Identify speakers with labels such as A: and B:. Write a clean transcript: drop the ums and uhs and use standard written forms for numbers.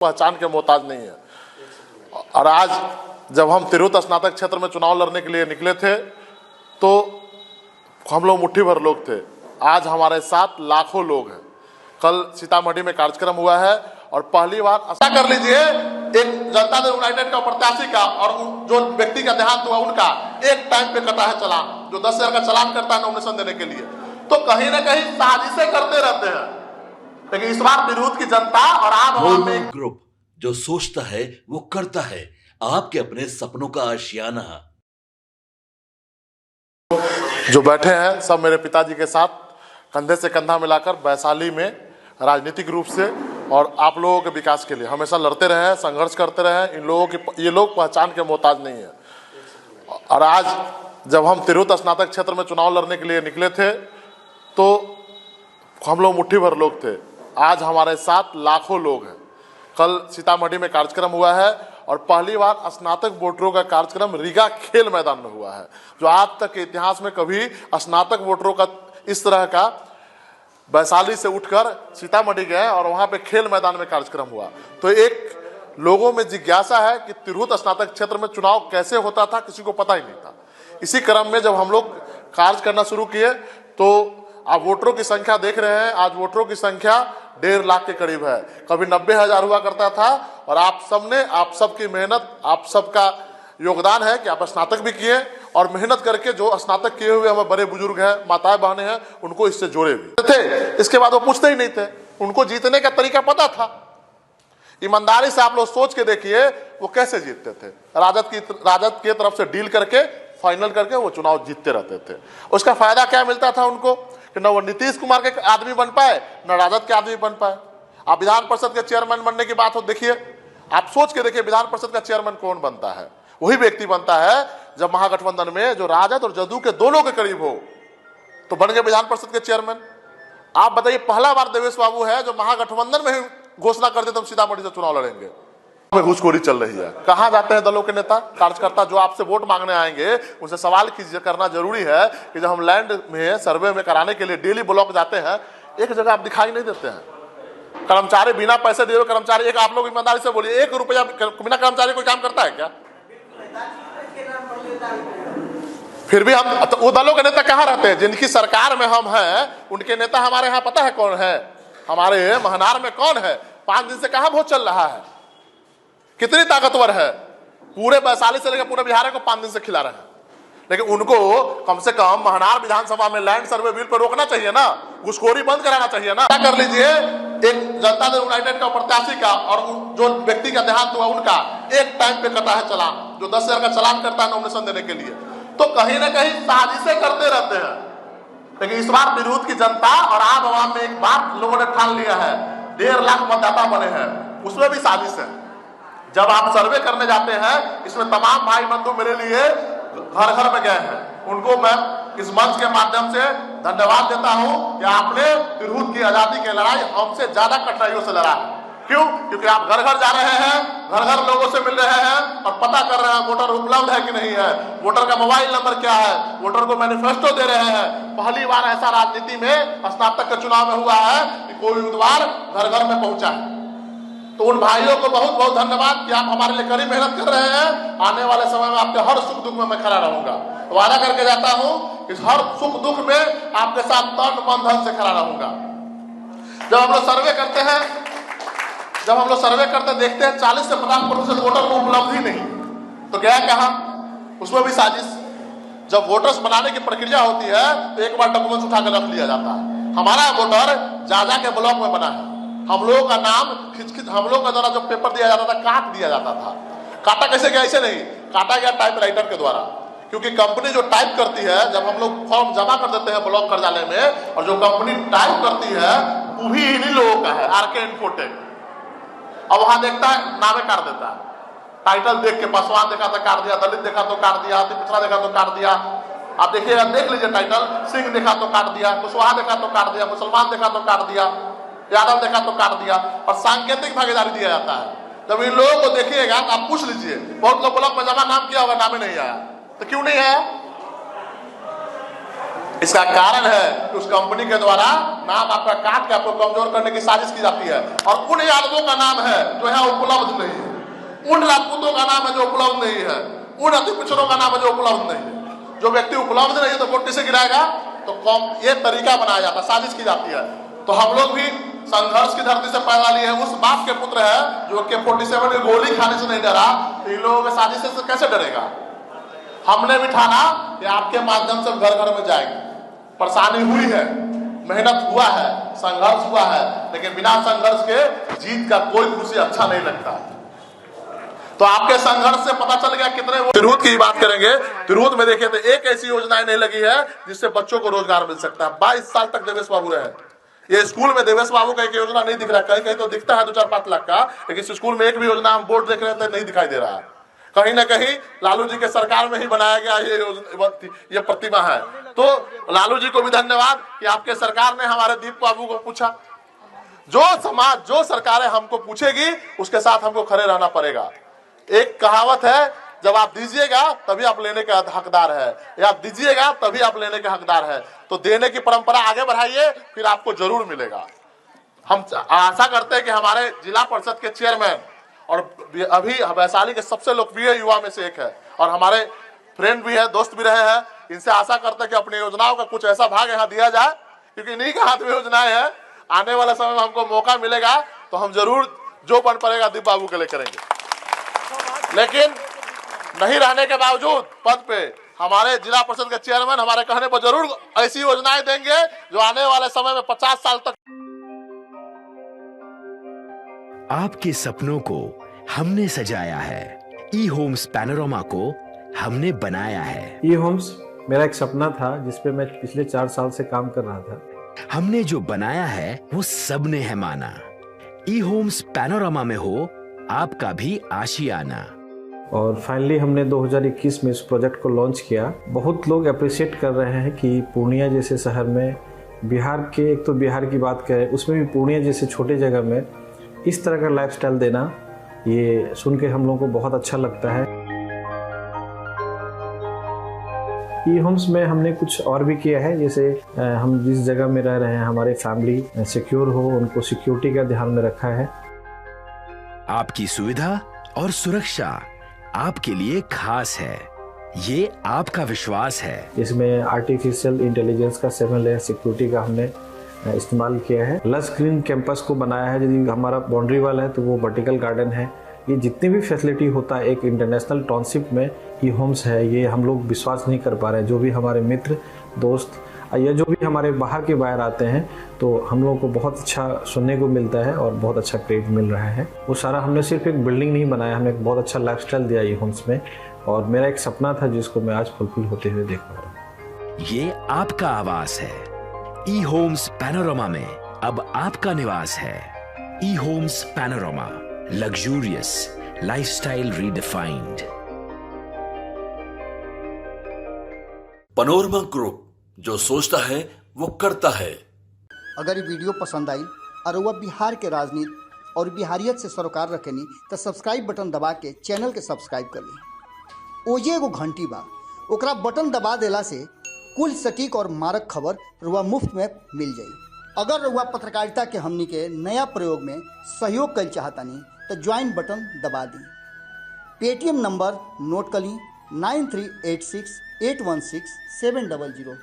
A: पहचान के मोहताज नहीं है। और आज जब हम तिरहुत स्नातक क्षेत्र में चुनाव लड़ने के लिए निकले थे तो हम लोग मुट्ठी भर लोग थे। आज हमारे साथ लाखों लोग हैं। कल सीतामढ़ी में कार्यक्रम हुआ है और पहली बार ऐसा कर लीजिए, एक जनता दल यूनाइटेड का प्रत्याशी का और जो व्यक्ति का देहांत हुआ उनका एक टाइम पे कटा है चालान, जो 10,000 का चालान करता है नॉमिनेशन देने के लिए। तो कहीं ना कहीं साजिशें करते रहते हैं। लेकिन इस बार तिरहुत की जनता और आप में
B: ग्रुप जो सोचता है वो करता है, आपके अपने सपनों का आशियाना।
A: जो बैठे हैं सब मेरे पिताजी के साथ कंधे से कंधा मिलाकर वैशाली में राजनीतिक रूप से और आप लोगों के विकास के लिए हमेशा लड़ते रहे हैं, संघर्ष करते रहे हैं। इन लोगों की ये लोग पहचान के मोहताज नहीं है। और आज जब हम तिरहुत स्नातक क्षेत्र में चुनाव लड़ने के लिए निकले थे तो हम लोग मुट्ठी भर लोग थे। आज हमारे साथ लाखों लोग हैं। कल सीतामढ़ी में कार्यक्रम हुआ है और पहली बार स्नातक वोटरों का कार्यक्रम रीगा खेल मैदान में हुआ है, जो आज तक के इतिहास में कभी स्नातक वोटरों का इस तरह का वैशाली से उठकर सीतामढ़ी गए और वहां पे खेल मैदान में कार्यक्रम हुआ। तो एक लोगों में जिज्ञासा है कि तिरहुत स्नातक क्षेत्र में चुनाव कैसे होता था, किसी को पता ही नहीं था। इसी क्रम में जब हम लोग कार्य करना शुरू किए तो आप वोटरों की संख्या देख रहे हैं। आज वोटरों की संख्या 1.5 लाख के करीब है। कभी 90,000 हुआ करता था। और आप सबने, आप सबकी मेहनत, आप सबका योगदान है कि आप स्नातक भी किए और मेहनत करके जो स्नातक किए हुए हमारे बड़े बुजुर्ग हैं, माताएं बहनें हैं, उनको इससे जोड़े भी थे। इसके बाद वो पूछते ही नहीं थे, उनको जीतने का तरीका पता था। ईमानदारी से आप लोग सोच के देखिए वो कैसे जीतते थे। राजद की तरफ से डील करके फाइनल करके वो चुनाव जीतते रहते थे। उसका फायदा क्या मिलता था उनको कि न वो नीतीश कुमार के आदमी बन पाए, न राजद के आदमी बन पाए। आप विधान परिषद के चेयरमैन बनने की बात हो, देखिए आप सोच के देखिए विधान परिषद का चेयरमैन कौन बनता है? वही व्यक्ति बनता है जब महागठबंधन में जो राजद और जदयू के दोनों के करीब हो तो बन गए विधान परिषद के चेयरमैन। आप बताइए, पहला बार देवेश बाबू है जो महागठबंधन में ही घोषणा कर देते हम सीतामढ़ी से चुनाव लड़ेंगे। घूसखोरी चल रही है। कहां जाते हैं दलों के नेता कार्यकर्ता जो आपसे वोट मांगने आएंगे? उनसे सवाल करना जरूरी है कि जब हम लैंड में सर्वे में कराने के लिए डेली ब्लॉक जाते हैं, एक जगह आप दिखाई नहीं देते हैं। कर्मचारी बिना पैसे दिए हुए कर्मचारी, एक आप लोग ईमानदारी से बोलिए, 1 रुपया बिना कर्मचारी कोई काम करता है क्या? फिर भी हम तो वो दलों के नेता कहाँ रहते हैं? जिनकी सरकार में हम हैं उनके नेता हमारे यहाँ पता है कौन है? हमारे महनार में कौन है? 5 दिन से कहाँ वोट चल रहा है? कितनी ताकतवर है? पूरे वैशाली से लेकर पूरे बिहार को 5 दिन से खिला रहे हैं। लेकिन उनको कम से कम महनार विधानसभा में लैंड सर्वे बिल पर रोकना चाहिए ना, घुसखोरी बंद कराना चाहिए ना। कर लीजिए, एक जनता दल यूनाइटेड का प्रत्याशी का और जो व्यक्ति का देहांत हुआ उनका एक टाइम पे कटा है चालान, जो 10,000 का चालान करता है नॉमिनेशन देने के लिए। तो कहीं ना कहीं साजिशें करते रहते हैं। लेकिन इस बार तिरहुत की जनता और आप आवाम में एक बात लोगों ने ठान लिया है, 1.5 लाख मतदाता बने हैं, उसमें भी साजिश है। जब आप सर्वे करने जाते हैं, इसमें तमाम भाई बंधु मेरे लिए घर घर में गए हैं। उनको मैं इस मंच के माध्यम से धन्यवाद देता हूं कि आपने तिरहुत की आजादी की लड़ाई हमसे ज्यादा कठिनाइयों से लड़ा। क्यों? क्योंकि आप घर घर जा रहे हैं, घर घर लोगों से मिल रहे हैं और पता कर रहे हैं वोटर उपलब्ध है कि नहीं है, वोटर का मोबाइल नंबर क्या है, वोटर को मैनिफेस्टो दे रहे हैं। पहली बार ऐसा राजनीति में स्नातक के चुनाव में हुआ है कि कोई उम्मीदवार घर घर में पहुंचा है। तो उन भाइयों को बहुत बहुत धन्यवाद कि आप हमारे लिए कड़ी मेहनत कर रहे हैं। आने वाले समय में आपके हर सुख दुख में मैं खड़ा रहूंगा। वादा करके जाता हूं कि हर सुख दुख में आपके साथ तन मन धन से खड़ा रहूंगा। जब हम लोग सर्वे करते हैं, देखते हैं 40 से 50% वोटर को उपलब्ध ही नहीं, तो गया कहां? उसमें भी साजिश। जब वोटर्स बनाने की प्रक्रिया होती है तो एक बार डॉक्यूमेंट्स उठा कर रख लिया जाता है। हमारा वोटर जाजा के ब्लॉक में बना है। हम लोगों का नाम हम लोग का द्वारा जो पेपर दिया जाता था काट दिया जाता था। काटा कैसे गया? ऐसे नहीं, काटा गया टाइपराइटर के द्वारा। क्योंकि कंपनी जो टाइप करती है, जब हम लोग फॉर्म जमा कर देते हैं ब्लॉक कार्यालय में, और जो कंपनी टाइप करती है वो भी इन्हीं लोगों का है, आरके इन्फोटेक। अब वहां देखता है, नामे काट देता है। टाइटल देख के पासवान देखा तो काट दिया, दलित देखा तो काट दिया, पिछड़ा देखा तो काट दिया। आप देखिए, देख लीजिए टाइटल, सिंह देखा तो काट दिया, कुशवाहा देखा तो काट दिया, मुसलमान देखा तो काट दिया, यादव देखा तो काट दिया। और सांकेतिक भागीदारी दिया जाता है। जब इन लोगों को देखिएगा तो आप पूछ लीजिए, बहुत लोग ब्लॉक में जमा नाम किया होगा, नाम ही नहीं आया। तो क्यों नहीं आया? इसका कारण है कि उस कंपनी के द्वारा नाम आपका काट के आपको कमजोर करने की साजिश की जाती है। और उन यादवों का नाम है जो यहाँ उपलब्ध नहीं है, उन राजपूतों का नाम है जो उपलब्ध नहीं है, उन अति पिछड़ों का नाम है जो उपलब्ध नहीं है। जो व्यक्ति उपलब्ध नहीं है तो वोट किसे गिराएगा? तो ये तरीका बनाया जाता है, साजिश की जाती है। तो हम लोग भी संघर्ष की धरती से पैदा लिए हैं, उस बाप के पुत्र है जो AK-47 की गोली खाने से नहीं डरा, तो इन लोगों के साजिश से कैसे डरेगा? हमने भी ठाना कि आपके माध्यम से घर घर में जाएंगे। परेशानी हुई है, मेहनत हुआ है, संघर्ष हुआ है, लेकिन बिना संघर्ष के जीत का कोई खुशी अच्छा नहीं लगता। तो आपके संघर्ष से पता चल गया कितने। तिरहुत की बात करेंगे, तिरहुत में देखिए तो एक ऐसी योजनाएं नहीं लगी है जिससे बच्चों को रोजगार मिल सकता है। 22 साल तक देवेश बाबू रहे, ये स्कूल में देवेश बाबू का एक योजना नहीं दिख रहा है। कहीं कहीं तो दिखता है 2-4-5 लाख का, लेकिन इस स्कूल में एक भी योजना हम बोर्ड देख रहे थे नहीं दिखाई दे रहा है। कहीं ना कहीं लालू जी के सरकार में ही बनाया गया ये प्रतिमा है। तो लालू जी को भी धन्यवाद कि आपके सरकार ने हमारे दीप बाबू को पूछा। जो समाज, जो सरकारें हमको पूछेगी उसके साथ हमको खड़े रहना पड़ेगा। एक कहावत है, जब आप दीजिएगा तभी आप लेने के हकदार है, या दीजिएगा तभी आप लेने के हकदार है। तो देने की परंपरा आगे बढ़ाइए, फिर आपको जरूर मिलेगा। हम आशा करते हैं कि हमारे जिला परिषद के चेयरमैन और अभी वैशाली के सबसे लोकप्रिय युवा में से एक है और हमारे फ्रेंड भी है, दोस्त भी रहे हैं, इनसे आशा करते हैं कि अपनी योजनाओं का कुछ ऐसा भाग यहाँ दिया जाए, क्योंकि इन्हीं के हाथ में योजनाएं हैं। आने वाले समय में हमको मौका मिलेगा तो हम जरूर जो बन पड़ेगा दीप बाबू के लिए करेंगे। लेकिन नहीं रहने के बावजूद पद पे हमारे जिला परिषद के चेयरमैन हमारे कहने पर जरूर ऐसी योजनाएं देंगे जो आने वाले समय में 50 साल तक।
C: आपके सपनों को हमने सजाया है, ई होम्स पैनोरामा को हमने बनाया है।
D: ई होम्स मेरा एक सपना था जिसपे मैं पिछले 4 साल से काम कर रहा था।
C: हमने जो बनाया है वो सबने है माना। ई होम्स पैनोरामा में हो आपका भी आशियाना।
D: और फाइनली हमने 2021 में इस प्रोजेक्ट को लॉन्च किया। बहुत लोग अप्रिशिएट कर रहे हैं कि पूर्णिया जैसे शहर में, बिहार के, एक तो बिहार की बात करें उसमें भी पूर्णिया जैसे छोटे जगह में इस तरह का लाइफस्टाइल देना, ये सुन के हम लोगों को बहुत अच्छा लगता है। ई होम्स में हमने कुछ और भी किया है, जैसे हम जिस जगह में रह रहे हैं हमारे फैमिली सिक्योर हो, उनको सिक्योरिटी का ध्यान में रखा है।
C: आपकी सुविधा और सुरक्षा आपके लिए खास है, ये आपका विश्वास है।
D: इसमें आर्टिफिशियल इंटेलिजेंस का 7 लेयर सिक्योरिटी का हमने इस्तेमाल किया है। लस ग्रीन कैंपस को बनाया है, यदि हमारा बाउंड्री वाल है तो वो वर्टिकल गार्डन है। ये जितनी भी फैसिलिटी होता है एक इंटरनेशनल टाउनशिप में ई होम्स है, ये हम लोग विश्वास नहीं कर पा रहे हैं। जो भी हमारे मित्र, दोस्त या जो भी हमारे बाहर के बाहर आते हैं तो हम लोगों को बहुत अच्छा सुनने को मिलता है और बहुत अच्छा क्रेडिट मिल रहा है। वो सारा हमने सिर्फ एक बिल्डिंग नहीं बनाया, हमने एक बहुत अच्छा लाइफस्टाइल दिया ई होम्स में, और मेरा एक सपना था जिसको मैं आज फुलफिल होते हुए देख पा रहा हूँ।
C: ये आपका आवास है। ई होम्स पैनोरामा में अब आपका निवास है। E Homes Panorama, luxurious lifestyle redefined.
B: Panorama group, जो सोचता है वो करता है।
E: अगर ये वीडियो पसंद आई और वह बिहार के राजनीति और बिहारियत से सरोकार रखेनी तो सब्सक्राइब बटन दबा के चैनल के सब्सक्राइब कर ली। ओजे एगो घंटी बा, ओकरा बटन दबा देला से कुल सटीक और मारक खबर रुआ मुफ्त में मिल जाई। अगर रुआ पत्रकारिता के हमनी के नया प्रयोग में सहयोग कर चाहतानी तो ज्वाइन बटन दबा दी। पेटीएम नंबर नोट कर ली 9386 816 700।